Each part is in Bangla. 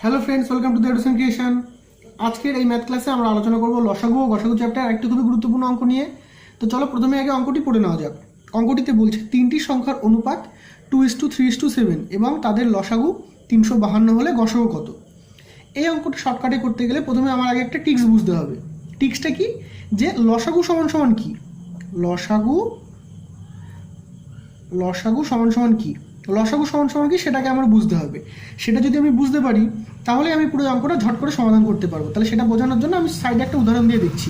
Hello friends, welcome to the education creation. আজকের এই ম্যাথ ক্লাসে আমরা আলোচনা করব লসাগু ও গসাগু চ্যাপ্টার একটি খুবই গুরুত্বপূর্ণ অঙ্ক নিয়ে। তো চলো প্রথমে আগে অঙ্কটি পড়ে নেওয়া যাক। অঙ্কটিতে বলছে তিনটি সংখ্যার অনুপাত 2:3:7 এবং তাদের লসাগু 352 হলে গসাগু কত। এই অঙ্কটি শর্টকাটে করতে গেলে প্রথমে আমার আগে একটা টিক্স বুঝতে হবে। টিক্সটা কি, যে লসাগু সমান সমান কি, লসাগু লসাগু সমান সমান কি, লসাগু সমান সমান কি সেটাকে আমার বুঝতে হবে। সেটা যদি আমি বুঝতে পারি তাহলে আমি পুরো অঙ্কটা ঝট করে সমাধান করতে পারবো। তাহলে সেটা বোঝানোর জন্য আমি সাইডে একটা উদাহরণ দিয়ে দেখছি।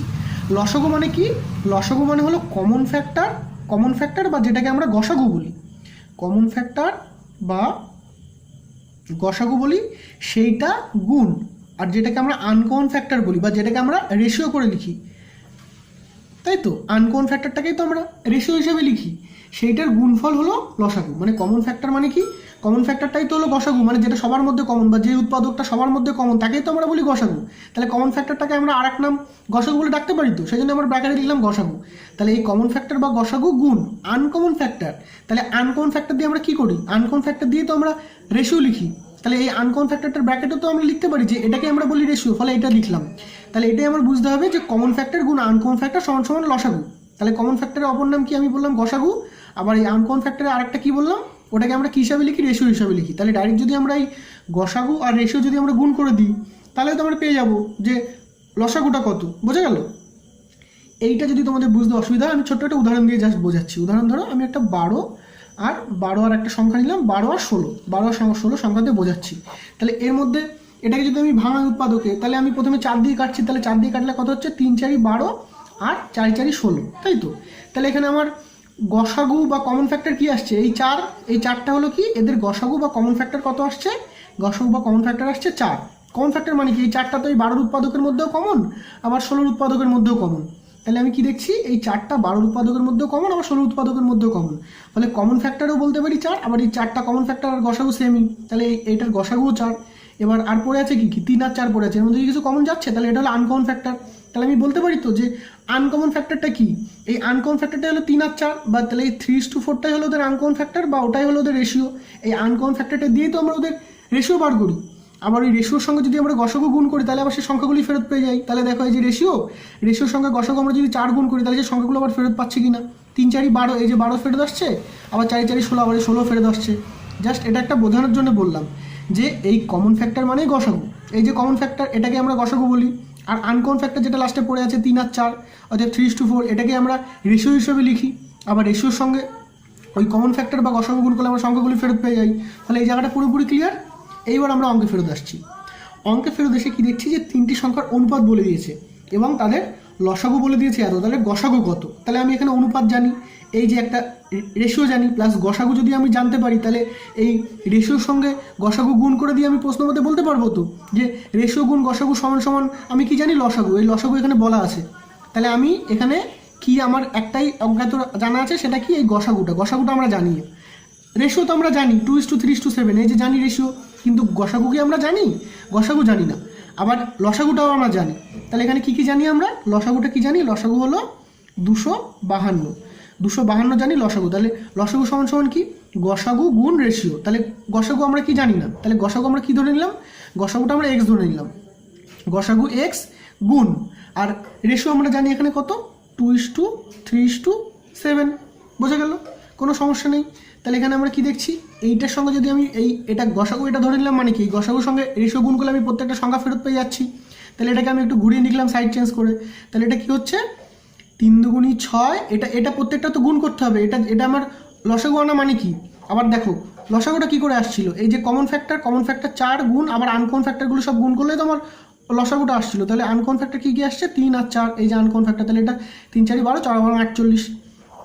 লসাগু মানে কি, লসাগু মানে হলো কমন ফ্যাক্টর বা যেটাকে আমরা গসাগু বলি, কমন ফ্যাক্টর বা গসাগু বলি সেইটা গুণ, আর যেটাকে আমরা আনকমন ফ্যাক্টর বলি বা যেটাকে আমরা রেশিও করে লিখি, তাই তো আনকমন ফ্যাক্টরটাকেই তো আমরা রেশিও হিসেবে লিখি, সেইটার গুণফল হলো লসাগু। মানে কমন ফ্যাক্টর মানে কি, কমন ফ্যাক্টরটাই তো হলো গসাগু, মানে যেটা সবার মধ্যে কমন বা যে উৎপাদকটা সবার মধ্যে কমন তাকেই তো আমরা বলি গসাগু। তাহলে কমন ফ্যাক্টরটাকে আমরা আর এক নাম গসাগু বলে ডাকতে পারি, তো সেই জন্য আমরা ব্র্যাকেটে লিখলাম গসাগু। তাহলে এই কমন ফ্যাক্টর বা গসাগু গুণ আনকমন ফ্যাক্টর। তাহলে আনকমন ফ্যাক্টর দিয়ে আমরা কি করি, আনকমন ফ্যাক্টর দিয়ে তো আমরা রেশিও লিখি। তাহলে এই আনকমন ফ্যাক্টরটার ব্র্যাকেটও তো আমরা লিখতে পারি যে এটাকে আমরা বলি রেশিও, ফলে এটা লিখলাম। তাহলে এটাই আমার বুঝতে হবে যে কমন ফ্যাক্টর গুণ আনকমন ফ্যাক্টর সমান সমান লসাগু। তাহলে কমন ফ্যাক্টরের অপর নাম কি আমি বললাম গসাগু, আবার এই আনকমন ফ্যাক্টরের আরেকটা কি বললাম, ওটাকে আমরা কী হিসাবে লিখি, রেশিও হিসাবে লিখি। তাহলে ডাইরেক্ট যদি আমরা এই গসাগু আর রেশিও যদি আমরা গুণ করে দিই তাহলে তো আমরা পেয়ে যাব যে লসাগুটা কত। বোঝা গেল? এইটা যদি তোমাদের বুঝতে অসুবিধা হয় আমি ছোট্ট একটা উদাহরণ দিয়ে জাস্ট বোঝাচ্ছি। উদাহরণ ধরো আমি একটা 12 আর একটা সংখ্যা নিলাম, 12 আর 16 সংখ্যা দিয়ে বোঝাচ্ছি। তাহলে এর মধ্যে এটাকে যদি আমি ভাঙাই উৎপাদকে, তাহলে আমি প্রথমে 4 দিয়ে কাটছি, তাহলে 4 দিয়ে কাটলে কত হচ্ছে, 3 4 12 আর 4 4 16, তাই তো। তাহলে এখানে আমার গসাগু বা কমন ফ্যাক্টর কি আসছে, এই চারটা হলো কি, এদের গসাগু বা কমন ফ্যাক্টর কত আসছে, গসাগু বা কমন ফ্যাক্টর আসছে 4। কমন ফ্যাক্টর মানে কি, এই চারটা তো এই 12 উৎপাদকের মধ্যেও কমন আবার 16 উৎপাদকের মধ্যেও কমন। তাহলে আমি কি দেখছি, এই চারটা 12 উৎপাদকের মধ্যেও কমন আবার 16 উৎপাদকের মধ্যেও কমন, ফলে কমন ফ্যাক্টরও বলতে পারি 4। আবার এই চারটা কমন ফ্যাক্টর আর গসাগু সেমই, তাহলে এইটার গসাগুও 4। এবার আর পড়ে আছে কি 3 আর 4 পড়ে আছে, এর মধ্যে কিছু কমন যাচ্ছে, তাহলে এটা হলো আনকমন ফ্যাক্টর। তাহলে আমি বলতে পারি তো যে আনকমন ফ্যাক্টরটা কি, এই আনকমন ফ্যাক্টরটা হলো 3 আর 4, বা তাহলে এই 3:4টাই হলো ওদের আনকমন ফ্যাক্টর বা ওটাই হলো ওদের রেশিও। এই আনকমন ফ্যাক্টরটা দিয়েই তো আমরা ওদের রেশিও বার করি। আবার এই রেশিওর সঙ্গে যদি আমরা গসাগু গুণ করি তাহলে আবার সেই সংখ্যাগুলি ফেরত পেয়ে যাই। তাহলে দেখো এই যে রেশিওর সঙ্গে গসাগু আমরা যদি 4 গুণ করি তাহলে সেই সংখ্যাগুলো আবার ফেরত পাচ্ছি কিনা, 3 4 12, এই যে 12 ফেরত আসছে, আবার 4 4 16, আবার 16 ফেরত আসছে। জাস্ট এটা একটা বোঝানোর জন্য বললাম যে এই কমন ফ্যাক্টর মানেই গসাগু। এই যে কমন ফ্যাক্টর এটাকে আমরা গসাগু বলি, আর আনকমন ফ্যাক্টর যেটা লাস্টে পড়ে আছে 3 আর 4 অর্থাৎ 3:4, এটাকে আমরা রেশিও হিসেবে লিখি। আবার রেশিওর সঙ্গে ওই কমন ফ্যাক্টর বা গসাগু গুণ করলে আমরা সংখ্যাগুলি ফেরত পেয়ে যাই। ফলে এই জায়গাটা পুরোপুরি ক্লিয়ার। এইবার আমরা অঙ্কে ফেরত আসছি। অঙ্কে ফেরত এসে কি দেখছি যে তিনটি সংখ্যার অনুপাত বলে দিয়েছে এবং তাদের লসাগু বলে দিয়েছে এত, তাহলে গসাগু কত। তাহলে আমি এখানে অনুপাত জানি, এই যে একটা রেশিও জানি, প্লাস গসাগু যদি আমি জানতে পারি তাহলে এই রেশিওর সঙ্গে গসাগু গুণ করে দিয়ে আমি প্রশ্ন মতে বলতে পারবো তো যে রেশিও গুণ গসাগু সমান সমান আমি কি জানি লসাগু, এই লসাগু এখানে বলা আছে। তাহলে আমি এখানে কি আমার একটাই অজ্ঞাত জানা আছে, সেটা কি এই গসাগুটা আমরা জানি। রেশিও তো আমরা জানি 2:3:7, এই যে জানি রেশিও, কিন্তু গসাগু কি আমরা জানি, গসাগু জানি না। আবার লসাগুটাও আমরা জানি। তাহলে এখানে কি কি জানি আমরা, লসাগুটা কি জানি, লসাগু হলো 252 জানি লসাগু। তাহলে লসাগু সমান সমান কি, গসাগু গুণ রেশিও। তাহলে গসাগু আমরা কি জানি না, তাহলে গসাগু আমরা কি ধরে নিলাম, গসাগুটা আমরা এক্স ধরে নিলাম, গসাগু এক্স গুণ, আর রেশিও আমরা জানি এখানে কত 2:3:7। বোঝা গেল, কোনো সমস্যা নেই। তাহলে এখানে আমরা কি দেখছি, এইটার সঙ্গে যদি আমি এটা গসাগু এটা ধরে নিলাম, মানে কি গসাগুর সঙ্গে রেশিও গুণ করলে আমি প্রত্যেকটা সংখ্যা ফেরত পেয়ে যাচ্ছি। তাহলে এটাকে আমি একটু ঘুরিয়ে নিলাম সাইড চেঞ্জ করে। তাহলে এটা কি হচ্ছে 3 2 6, এটা প্রত্যেকটা তো গুণ করতে হবে, এটা আমার লসাগু আনা মানে কি। আবার দেখো লসাগুটা কি করে আসছিল, এই যে কমন ফ্যাক্টর 4 গুণ আবার আনকমন ফ্যাক্টরগুলো সব গুণ করলে তো আমার লসাগুটা আসছিল। তাহলে আনকমন ফ্যাক্টর কি কি আসছে 3 আর 4, এই যে আনকমন ফ্যাক্টর, তাহলে এটা 3 4 12 4 12 48,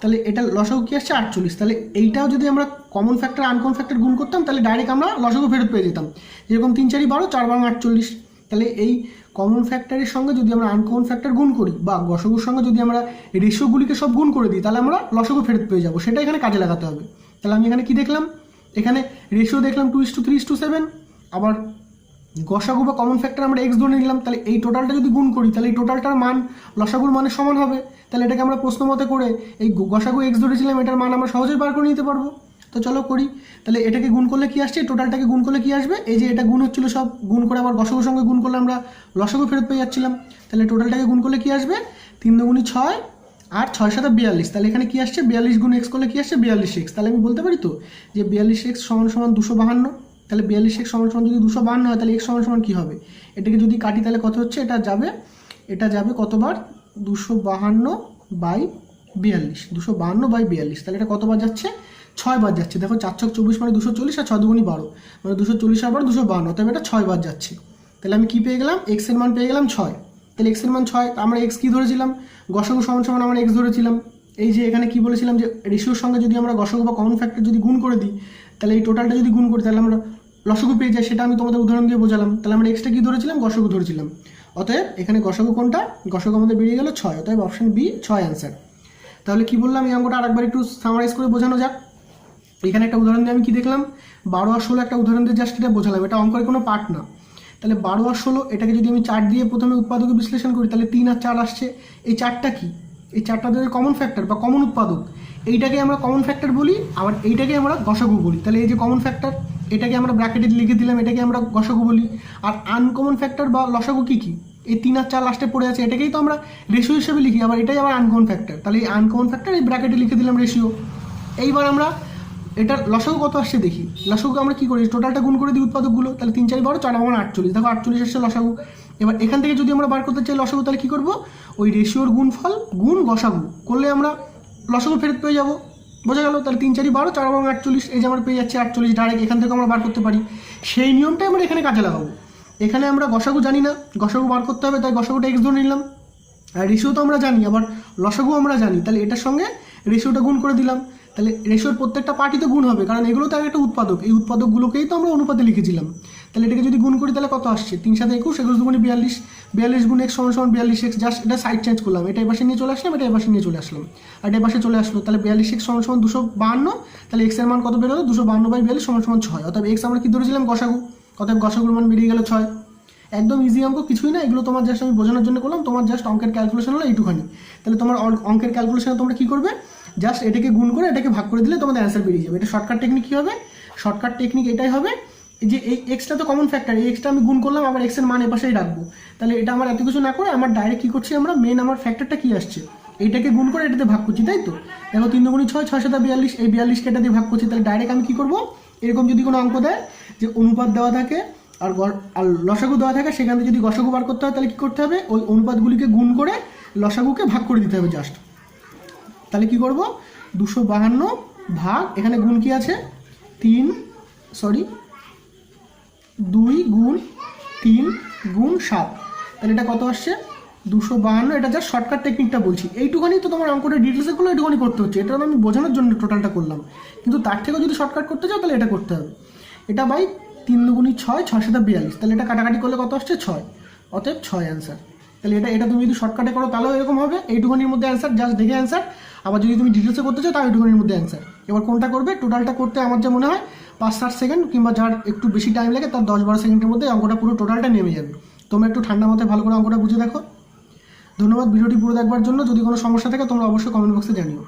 তাহলে এটা লসাগু কি আসছে 48। তাহলে এইটাও যদি আমরা কমন ফ্যাক্টর আনকমন ফ্যাক্টর গুণ করতাম তাহলে ডাইরেক্ট আমরা লসাগু ফেরত পেয়ে যেতাম, যেরকম 3 4 12 4 12 48। তাহলে এই কমন ফ্যাক্টরের সঙ্গে যদি আমরা আনকমন ফ্যাক্টর গুণ করি বা গসাগুর সঙ্গে যদি আমরা রেশিওগুলিকে সব গুণ করে দিই তাহলে আমরা লসাগু ফেরত পেয়ে যাবো, সেটা এখানে কাজে লাগাতে হবে। তাহলে আমি এখানে কি দেখলাম, এখানে রেশিও দেখলাম 2:3:7, আবার গসাগু বা কমন ফ্যাক্টর আমরা এক্স ধরে নিলাম। তাহলে এই টোটালটা যদি গুণ করি তাহলে এই টোটালটার মান লসাগুর মানের সমান হবে। তাহলে এটাকে আমরা প্রশ্ন মতে করে এই গসাগু এক্স ধরেছিলাম, এটার মান আমরা সহজেই বার করে নিতে পারবো। তো চলো করি। তাহলে এটাকে গুণ করলে কি আসছে, টোটালটাকে গুণ করলে কি আসবে, এই যে এটা গুণ হচ্ছিল সব, গুণ করে আবার গসগুর সঙ্গে গুণ করলে আমরা লসাগু ফেরত পেয়ে যাচ্ছিলাম। তাহলে টোটালটাকে গুণ করলে কি আসবে, 3 দুগুণি 6 আর 6 7 42। তাহলে এখানে কি আসছে, 42 গুণ এক্স করলে কি আসছে 42x। তাহলে আমি বলতে পারি তো যে 42x সমান সমান 252। তাহলে 42x সমান সমান যদি 252 হয় তাহলে x সমান সমান কী হবে, এটাকে যদি কাটি তাহলে কত হচ্ছে, এটা যাবে কতবার, 252/42, 252/42। তাহলে এটা কতবার যাচ্ছে, 6 বার যাচ্ছে। দেখো 4 ছক 24 মানে 240 আর 6 দুগুণি 12 মানে 240 আবার 252, তবে এটা 6 বার যাচ্ছে। তাহলে আমি কি পেয়ে গেলাম, এক্স এর মান পেয়ে গেলাম 6। তাহলে এক্স এর মান 6, আমরা এক্স কি ধরেছিলাম, গসগু সমান সমান আমরা এক্স ধরেছিলাম। এই যে এখানে কি বলেছিলাম যে রেশিওর সঙ্গে যদি আমরা গসগু বা কমন ফ্যাক্টর যদি গুণ করে দিই, তাহলে এই টোটালটা যদি গুণ করি তাহলে আমরা লসগু পেয়ে যাই, সেটা আমি তোমাদের উদাহরণ দিয়ে বোঝালাম। তাহলে আমরা এক্সটা কি ধরেছিলাম, গসগু ধরেছিলাম। অতএব এখানে গসগু কোনটা, গসগু আমাদের বেরিয়ে গেল 6, অতএব অপশন বি 6 অ্যান্সার। তাহলে কি বললাম, এই অঙ্কটা আরেকবার একটু সামারাইজ করে বোঝানো যাক। এখানে একটা উদাহরণ দিয়ে আমি কি দেখলাম, 12 আর 16 একটা উদাহরণ দিয়ে জাস্ট এটা বোঝালাম, এটা অঙ্কের কোনো পার্ট না। তাহলে 12 আর 16 এটাকে যদি আমি 4 দিয়ে প্রথমে উৎপাদকে বিশ্লেষণ করি তাহলে 3 আর 4 আসছে। এই 4টা কি, এই 4টা ধরে কমন ফ্যাক্টর বা কমন উৎপাদক, এইটাকে আমরা কমন ফ্যাক্টর বলি, আবার এইটাকে আমরা গসগু বলি। তাহলে এই যে কমন ফ্যাক্টর এটাকে আমরা ব্র্যাকেটে লিখে দিলাম, এটাকে আমরা গসগু বলি। আর আনকমন ফ্যাক্টর বা লসাগু কি কি, এই 3 আর 4 লাস্টে পড়ে আছে, এটাকেই তো আমরা রেশিও হিসেবে লিখি, আবার এটাই আবার আনকমন ফ্যাক্টর। তাহলে এই আনকমন ফ্যাক্টর এই ব্র্যাকেটে লিখে দিলাম রেশিও। এইবার আমরা এটার লসাগু কত আসছে দেখি, লসাগু আমরা কি করি, টোটালটা গুণ করে দিই উৎপাদকগুলো, তাহলে 3 4 12 4 48, দেখো 48 আসছে লসাগু। এবার এখান থেকে যদি আমরা বার করতে চাই লসাগু, তাহলে কি করব, ওই রেশিওর গুণফল গুণ গসাগু করলে আমরা লসাগু ফেরত পেয়ে যাবো, বোঝা গেল। তাহলে 3 4 12 4 48, এই যে আমরা পেয়ে যাচ্ছি 48, ডাইরেক্ট এখান থেকে আমরা বার করতে পারি। সেই নিয়মটাই আমরা এখানে কাজে লাগাবো। এখানে আমরা গসাগু জানি না, গসাগু বার করতে হবে, তাই গসাগুটা এক্স ধরে নিলাম। আর রেশিও তো আমরা জানি, আবার লসাগু আমরা জানি, তাহলে এটার সঙ্গে রেশিওটা গুণ করে দিলাম। তাহলে রেশিওর প্রত্যেকটা পার্টই তো গুণ হবে, কারণ এগুলো তো একটা উৎপাদক, এই উৎপাদকগুলোকেই তো আমরা অনুপাতে লিখেছিলাম। তাহলে এটাকে যদি গুণ করি তাহলে কত আসছে, 3 7 21, 21 দুগুণে 42, 42 গুণ এক্স সমান সমান 42x। জাস্ট এটা সাইড চেঞ্জ করলাম, এটা এপাশে নিয়ে চলে আসলাম, এটা এপাশে নিয়ে চলে আসলাম, আর এটা এপাশে চলে আসলো। তাহলে 42x সমান সমান 252, তাহলে এক্স এর মান কত বেরোলো, 252/42 সমান সমান 6। অতএব এক্স আমরা কি ধরেছিলাম, গসাগু, অতএব গসাগুর মান বেরিয়ে গেল 6। একদম ইজি অঙ্ক, কিছুই না, এগুলো তোমার জাস্ট আমি বোঝানোর জন্য করলাম, তোমার জাস্ট অঙ্কের ক্যালকুলেশন হলো এইটুখানি। তাহলে তোমার অঙ্কের ক্যালকুলেশনে তোমরা কী করবে, জাস্ট এটাকে গুণ করে এটাকে ভাগ করে দিলে তোমাদের অ্যান্সার বেরিয়ে যাবে। এটা শর্টকাট টেকনিক কী হবে, শর্টকাট টেকনিক এটাই হবে যে এই এক্সটা তো কমন ফ্যাক্টর, এই এক্সটা আমি গুণ করলাম, আবার এক্সের মান এপাশেই রাখবো। তাহলে এটা আমার এত কিছু না করে আমার ডাইরেক্ট কী করছি, আমরা মেন আমার ফ্যাক্টরটা কী আসছে এইটাকে গুণ করে এটাতে ভাগ করছি, তাই তো। দেখো 3 দুগুণি 6, 6 7 42, এই 42কে এটা দিয়ে ভাগ করছি। তাহলে ডাইরেক্ট আমি কী করবো, এরকম যদি কোনো অঙ্ক দেয় যে অনুপাত দেওয়া থাকে আর লসাগু দেওয়া থাকে, সেখান থেকে যদি গসাগু বার করতে হয় তাহলে কী করতে হবে, ওই অনুপাতগুলিকে গুণ করে লসাগুকে ভাগ করে দিতে হবে জাস্ট। তাহলে কি করব, 252 ভাগ, এখানে গুণ কি আছে, 2 গুণ 3 গুণ 7, তাহলে এটা কত আসছে 252। এটা জাস্ট শর্টকাট টেকনিকটা বলছি, এইটুখানি তো তোমার অঙ্কটা ডিটেলসে করলে এইটুখানি করতে হচ্ছে, এটা আমি বোঝানোর জন্য টোটালটা করলাম। কিন্তু তার থেকেও যদি শর্টকাট করতে চাও তাহলে এটা করতে হবে। এটা বাই 3 দুগুণি 6, 6 7 42, তাহলে এটা কাটাকাটি করলে কত আসছে 6, অতএব 6 অ্যান্সার। তাহলে এটা তুমি যদি শর্টকাটে করো তাহলেও এরকম হবে, এইটুখানির মধ্যে অ্যান্সার, জাস্ট দেখে অ্যান্সার। আবার যদি তুমি ডিটেলসে করতে চাও তাও এইটুখানির মধ্যে অ্যান্সার। এবার কোনটা করবে, টোটালটা করতে আমার যা মনে হয় 5-7 সেকেন্ড, কিংবা যার একটু বেশি টাইম লাগে তার 10-12 সেকেন্ডের মধ্যে অঙ্কটা পুরো টোটালটা নেমে যাবে। তোমরা একটু ঠান্ডা মাথায় ভালো করে অঙ্কটা বুঝে দেখো। ধন্যবাদ ভিডিওটি পুরো দেখবার জন্য। যদি কোনো সমস্যা থাকে তোমরা অবশ্যই কমেন্ট বক্সে জানিও।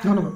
ধন্যবাদ।